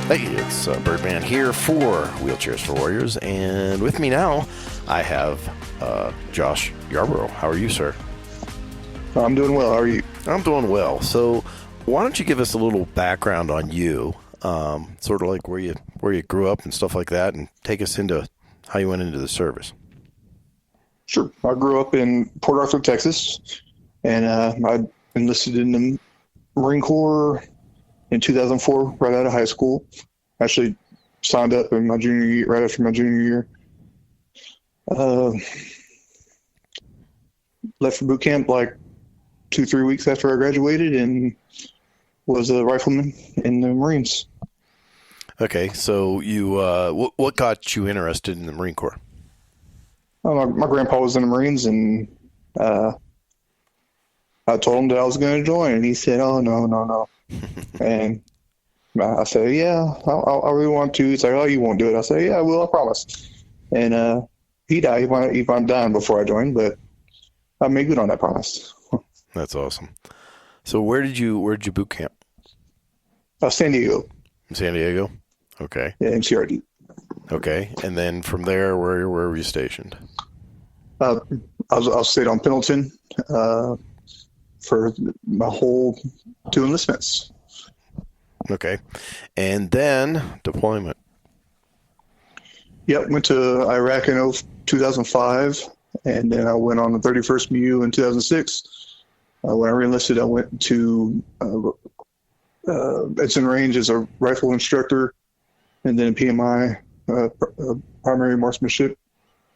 Hey, it's Birdman here for Wheelchairs for Warriors, and with me now I have Josh Yarbrough. How are you, sir? I'm doing well. How are you? I'm doing well. So why don't you give us a little background on you, sort of like where you grew up and stuff like that, and take us into how you went into the service. Sure. I grew up in Port Arthur, Texas, and I enlisted in the Marine Corps in 2004, right out of high school. Actually signed up in my junior year, right after my junior year. Left for boot camp like 2-3 weeks after I graduated and was a rifleman in the Marines. Okay, so you what got you interested in the Marine Corps? My grandpa was in the Marines, and I told him that I was going to join, and he said, "Oh, no." And I said, "Yeah, I really want to." He's like, "Oh, you won't do it." I said, "Yeah, I will, I promise." And he died. He wound up dying before I joined, but I made good on that promise. That's awesome. So where did you boot camp? San Diego. In San Diego? Okay. Yeah, MCRD. Okay. And then from there, where were you stationed? I was stayed on Pendleton for my whole 2 enlistments. Okay. And then deployment. Yep, went to Iraq in 2005, and then I went on the 31st MU in 2006. When I reenlisted, I went to Edson Range as a rifle instructor, and then PMI, primary marksmanship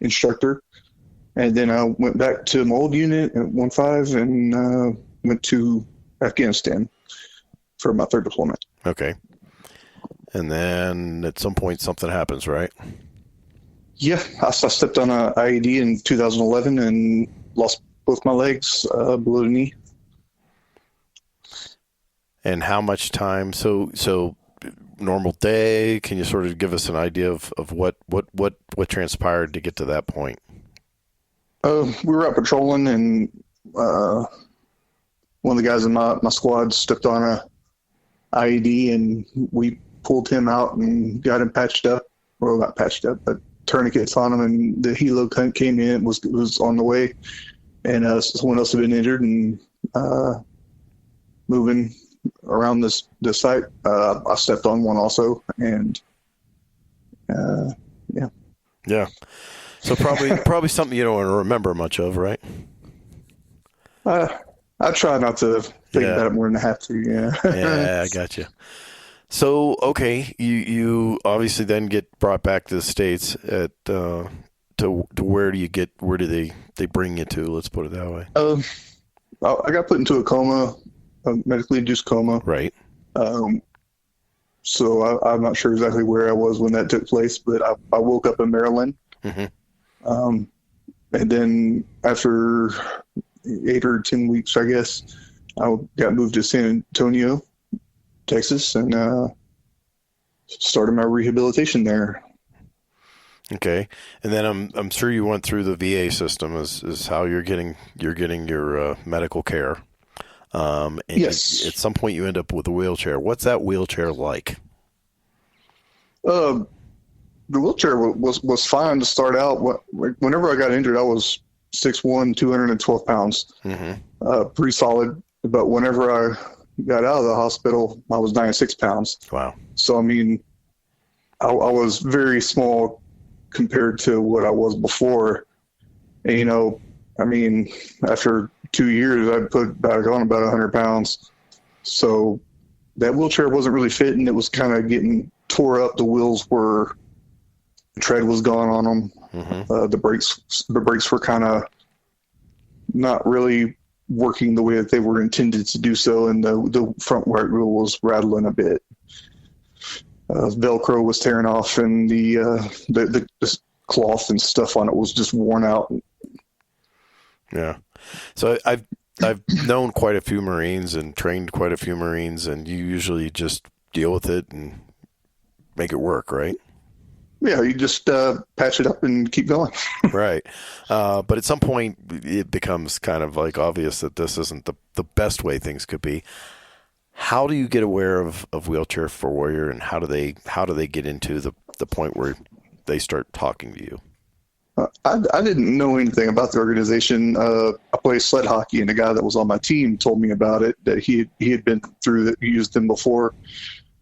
instructor. And then I went back to my old unit at 1-5 and went to Afghanistan for my 3rd deployment. Okay. And then at some point something happens, right? Yeah, I stepped on an IED in 2011 and lost both my legs below the knee. And how much time? So normal day. Can you sort of give us an idea of what transpired to get to that point? We were out patrolling, and one of the guys in my squad stepped on a IED, and we pulled him out and got him patched up. Well, not patched up, but tourniquets on him, and the helo came in. It was on the way, and someone else had been injured, and moving around the site, I stepped on one also, and yeah. So probably something you don't want to remember much of, right? I try not to think about it more than I have to. Yeah. Yeah, I got you. So okay, you obviously then get brought back to the States at to where do they bring you to? Let's put it that way. I got put into a coma, a medically induced coma. Right. So I'm not sure exactly where I was when that took place, but I woke up in Maryland. Mm-hmm. And then after 8 or 10 weeks, I guess, I got moved to San Antonio, Texas, and started my rehabilitation there. Okay, and then I'm sure you went through the VA system is how you're getting your medical care. And yes. At some point you end up with a wheelchair. What's that wheelchair like? The wheelchair was fine to start out. Whenever I got injured, I was 6'1", 212 pounds. Mm-hmm. Pretty solid. But whenever I got out of the hospital, I was 96 pounds. Wow. So, I mean, I was very small compared to what I was before. And, I mean, after 2 years, I put back on about 100 pounds. So that wheelchair wasn't really fitting. It was kind of getting tore up. The tread was gone on them. Mm-hmm. The brakes were kind of not really working the way that they were intended to do so, and the front right wheel was rattling a bit. Velcro was tearing off, and the cloth and stuff on it was just worn out. Yeah. So I've known quite a few Marines and trained quite a few Marines, and you usually just deal with it and make it work, right? Yeah, you just patch it up and keep going. Right. But at some point, it becomes kind of like obvious that this isn't the best way things could be. How do you get aware of Wheelchair for Warrior, and how do they get into the point where they start talking to you? I didn't know anything about the organization. I play sled hockey, and the guy that was on my team told me about it, that he had been through that, used them before.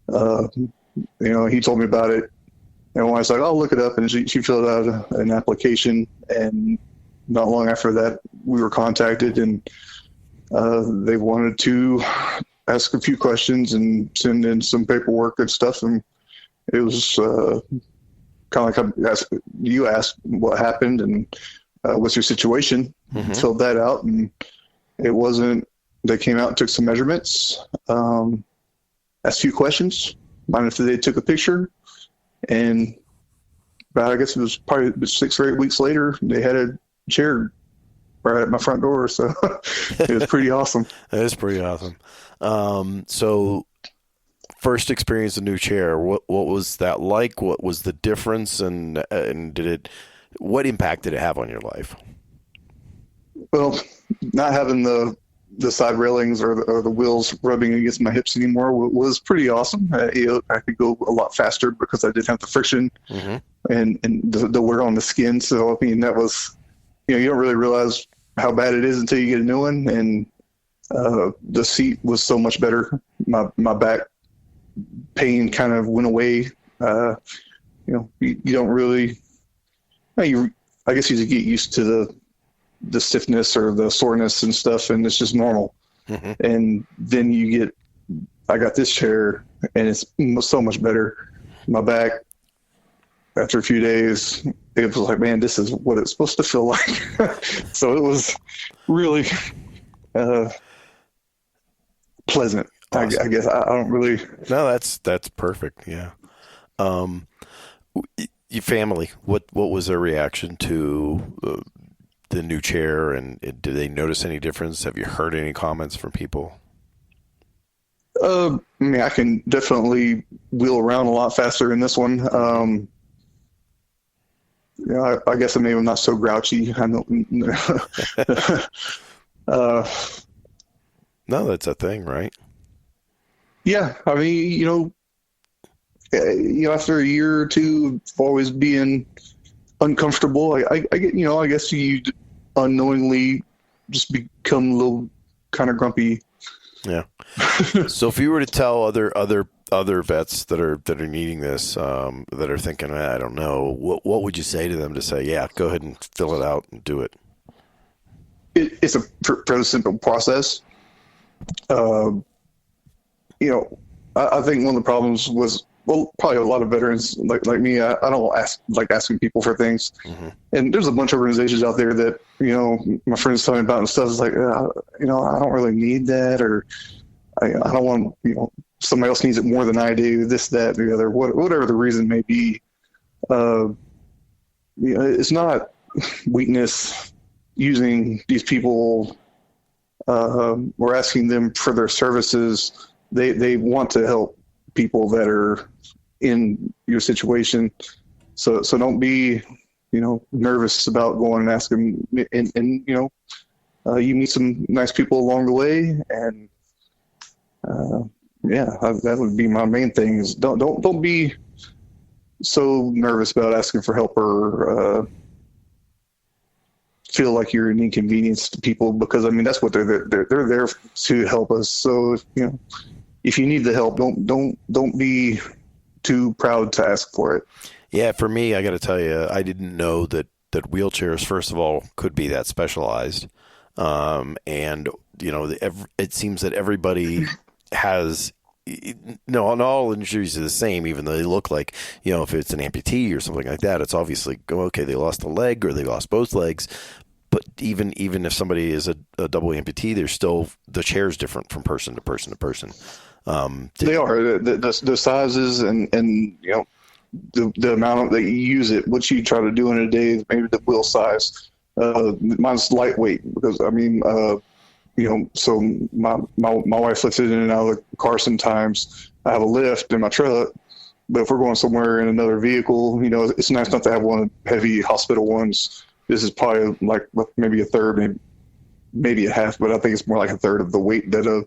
He told me about it, and when I was like, "I'll look it up," and she filled out an application, and not long after that, we were contacted, and they wanted to ask a few questions and send in some paperwork and stuff, and it was kind of like you asked what happened and what's your situation. Mm-hmm. Filled that out, and it wasn't. They came out and took some measurements, asked a few questions. Mine, if they took a picture, and about, I guess it was probably 6 or 8 weeks later, they had a chair right at my front door. So it was pretty awesome. That is pretty awesome. So first experience a new chair, what was that like? What was the difference, and what impact did it have on your life? Well, not having the side railings or the wheels rubbing against my hips anymore was pretty awesome. I could go a lot faster because I didn't have the friction mm-hmm. and the wear on the skin. So, I mean, that was, you don't really realize how bad it is until you get a new one. And the seat was so much better. My back pain kind of went away. You don't really, I guess you just get used to the stiffness or the soreness and stuff, and it's just normal. Mm-hmm. And then I got this chair, and it's so much better. My back, after a few days, it was like, man, this is what it's supposed to feel like. So it was really pleasant. Awesome. I guess I don't really. No, that's perfect. Yeah. Your family, what was their reaction to the new chair, and did they notice any difference? Have you heard any comments from people? I mean, I can definitely wheel around a lot faster in this one. I guess maybe I'm not so grouchy. I don't. No, that's a thing, right? Yeah, I mean, after a year or two of always being uncomfortable, I get, I guess you unknowingly just become a little kind of grumpy. Yeah. So if you were to tell other vets that are needing this, that are thinking, I don't know, what would you say to them to say, yeah, go ahead and fill it out and do it? It's a fairly simple process. I think one of the problems was, well, probably a lot of veterans like me, I don't like asking people for things. Mm-hmm. And there's a bunch of organizations out there that, my friends tell me about and stuff. It's like, I don't really need that, or I don't want, somebody else needs it more than I do, this, that, the other, whatever the reason may be. It's not weakness using these people, or asking them for their services. They want to help people that are in your situation. So don't be, nervous about going and asking, and you meet some nice people along the way. And, that would be my main thing is don't be so nervous about asking for help or, feel like you're an inconvenience to people, because that's what they're there to help us. So if you need the help, don't be too proud to ask for it. Yeah, for me, I got to tell you, I didn't know that wheelchairs, first of all, could be that specialized. And it seems that everybody has, not all injuries are the same, even though they look like, if it's an amputee or something like that, it's obviously, okay, they lost a leg or they lost both legs. But even if somebody is a double amputee, there's still, the chair's different from person to person to person. They are the sizes and the amount that you use it, what you try to do in a day, maybe the wheel size. Mine's lightweight because so my wife lifts it in and out of the car sometimes. I have a lift in my truck, but if we're going somewhere in another vehicle, it's nice not to have one of the heavy hospital ones. This is probably like maybe a third, maybe a half, but I think it's more like a third of the weight that a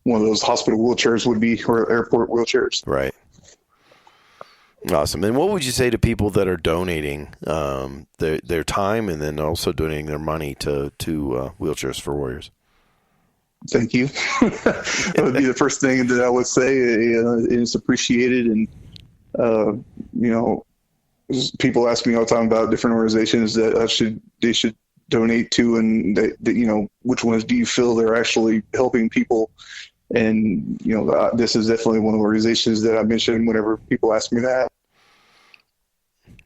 one of those hospital wheelchairs would be, or airport wheelchairs. Right. Awesome. And what would you say to people that are donating their time and then also donating their money to Wheelchairs for Warriors? Thank you. That would be the first thing that I would say. It's appreciated. And, people ask me all the time about different organizations that they should donate to, and that, which ones do you feel they're actually helping people? And, this is definitely one of the organizations that I mention whenever people ask me that.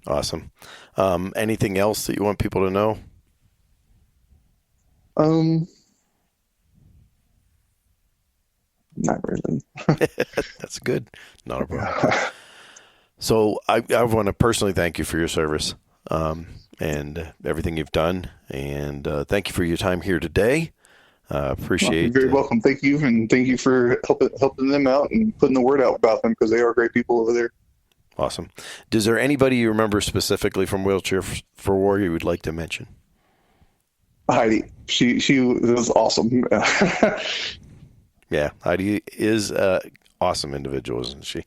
Awesome. Anything else that you want people to know? Not really. That's good. Not a problem. So I want to personally thank you for your service and everything you've done. And thank you for your time here today. Appreciate it. You're very welcome. Thank you. And thank you for helping them out and putting the word out about them, because they are great people over there. Awesome. Is there anybody you remember specifically from Wheelchair for Warrior you would like to mention? Heidi. She was awesome. Yeah, Heidi is an awesome individual, isn't she?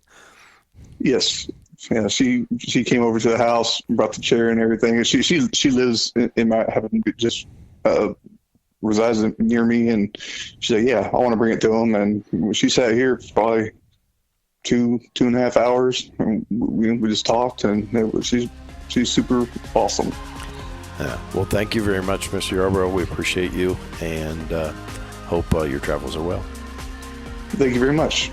Yes. Yeah, she came over to the house, brought the chair and everything. And she lives in my, just resides near me, and she's like, yeah, I want to bring it to him. And she sat here for probably 2.5 hours, and we just talked, and she's super awesome. Yeah. Well, thank you very much, Mr. Yarbrough. We appreciate you, and hope your travels are well. Thank you very much.